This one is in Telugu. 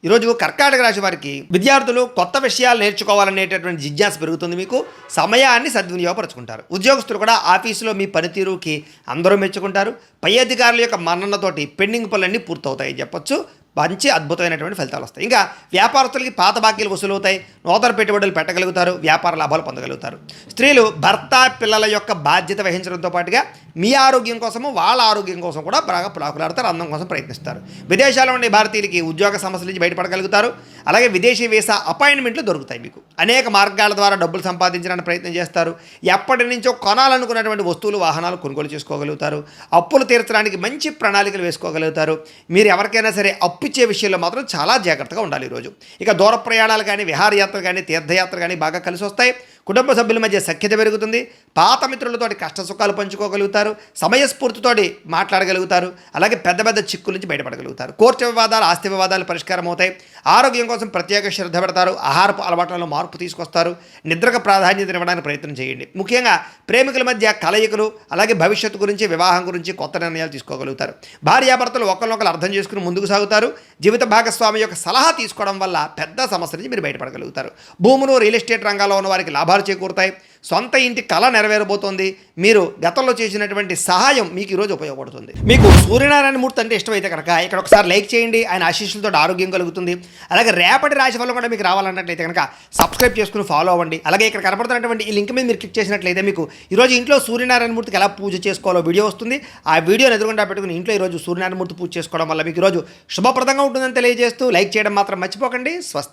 ఈరోజు కర్కాటక రాశి వారికి విద్యార్థులు కొత్త విషయాలు నేర్చుకోవాలనేటటువంటి జిజ్ఞాస పెరుగుతుంది. మీకు సమయాన్ని సద్వినియోగపరుచుకుంటారు. ఉద్యోగస్తులు కూడా ఆఫీసులో మీ పనితీరుకి అందరూ మెచ్చుకుంటారు. పై అధికారుల యొక్క మన్ననతోటి పెండింగ్ పనులన్నీ పూర్తవుతాయని చెప్పొచ్చు. మంచి అద్భుతమైనటువంటి ఫలితాలు వస్తాయి. ఇంకా వ్యాపారస్తులకి పాత బాకీలు వసూలవుతాయి. నూతన పెట్టుబడులు పెట్టగలుగుతారు. వ్యాపార లాభాలు పొందగలుగుతారు. స్త్రీలు భర్త పిల్లల యొక్క బాధ్యత వహించడంతో పాటుగా మీ ఆరోగ్యం కోసము వాళ్ళ ఆరోగ్యం కోసం కూడా బాగా పులాకులాడతారు. అందం కోసం ప్రయత్నిస్తారు. విదేశాల్లో ఉండే భారతీయులకి ఉద్యోగ సమస్యల నుంచి బయటపడగలుగుతారు. అలాగే విదేశీ వీసా అపాయింట్మెంట్లు దొరుకుతాయి. మీకు అనేక మార్గాల ద్వారా డబ్బులు సంపాదించడానికి ప్రయత్నం చేస్తారు. ఎప్పటి నుంచో కొనాలనుకున్నటువంటి వస్తువులు వాహనాలు కొనుగోలు చేసుకోగలుగుతారు. అప్పులు తీర్చడానికి మంచి ప్రణాళికలు వేసుకోగలుగుతారు. మీరు ఎవరికైనా సరే అప్పిచ్చే విషయంలో మాత్రం చాలా జాగ్రత్తగా ఉండాలి ఈరోజు. ఇక దూర ప్రయాణాలు కానీ విహారయాత్రలు కానీ తీర్థయాత్రలు కానీ బాగా కలిసి వస్తాయి. కుటుంబ సభ్యుల మధ్య సఖ్యత పెరుగుతుంది. పాత మిత్రులతోటి కష్ట సుఖాలు పంచుకోగలుగుతారు. సమయస్ఫూర్తితోటి మాట్లాడగలుగుతారు. అలాగే పెద్ద పెద్ద చిక్కుల నుంచి బయటపడగలుగుతారు. కోర్టు వివాదాలు ఆస్తి వివాదాలు పరిష్కారం అవుతాయి. ఆరోగ్యం కోసం ప్రత్యేక శ్రద్ధ పెడతారు. ఆహారపు అలవాట్లలో మార్పు తీసుకొస్తారు. నిద్రకు ప్రాధాన్యత ఇవ్వడానికి ప్రయత్నం చేయండి. ముఖ్యంగా ప్రేమికుల మధ్య కలయికలు అలాగే భవిష్యత్తు గురించి వివాహం గురించి కొత్త నిర్ణయాలు తీసుకోగలుగుతారు. భార్యాభర్తలు ఒకరినొకరు అర్థం చేసుకుని ముందుకు సాగుతారు. జీవిత భాగస్వామి యొక్క సలహా తీసుకోవడం వల్ల పెద్ద సమస్య నుంచి మీరు బయటపడగలుగుతారు. భూములు రియల్ ఎస్టేట్ రంగాల్లో ఉన్న వారికి లాభాలు చేకూరుతాయి. సొంత ఇంటి కళ నెరవేరబోతోంది. మీరు గతంలో చేసినటువంటి సహాయం మీకు ఈరోజు ఉపయోగపడుతుంది. మీకు సూర్యనారాయణ మూర్తి అంటే ఇష్టమైతే కనుక ఇక్కడ ఒకసారి లైక్ చేయండి. ఆయన ఆశీస్సులతో ఆరోగ్యం కలుగుతుంది. అలాగే రేపటి రాశి ఫలం కూడా మీకు రావాలన్నట్లయితే కనుక సబ్స్క్రైబ్ చేసుకుని ఫాలో అవ్వండి. అలాగే ఇక్కడ కనబడుతున్నటువంటి ఈ లింక్ మీద మీరు క్లిక్ చేసినట్లయితే మీకు ఈరోజు ఇంట్లో సూర్యనారాయణ మూర్తికి ఎలా పూజ చేసుకోవాలో వీడియో వస్తుంది. ఆ వీడియోని ఎదురుగుండా పెట్టుకుని ఇంట్లో ఈరోజు సూర్యనారాయణ మూర్తి పూజ చేసుకోవడం వల్ల మీకు ఈరోజు శుభప్రదంగా ఉంటుందని తెలియజేస్తూ లైక్ చేయడం మాత్రం మర్చిపోకండి. స్వస్తి.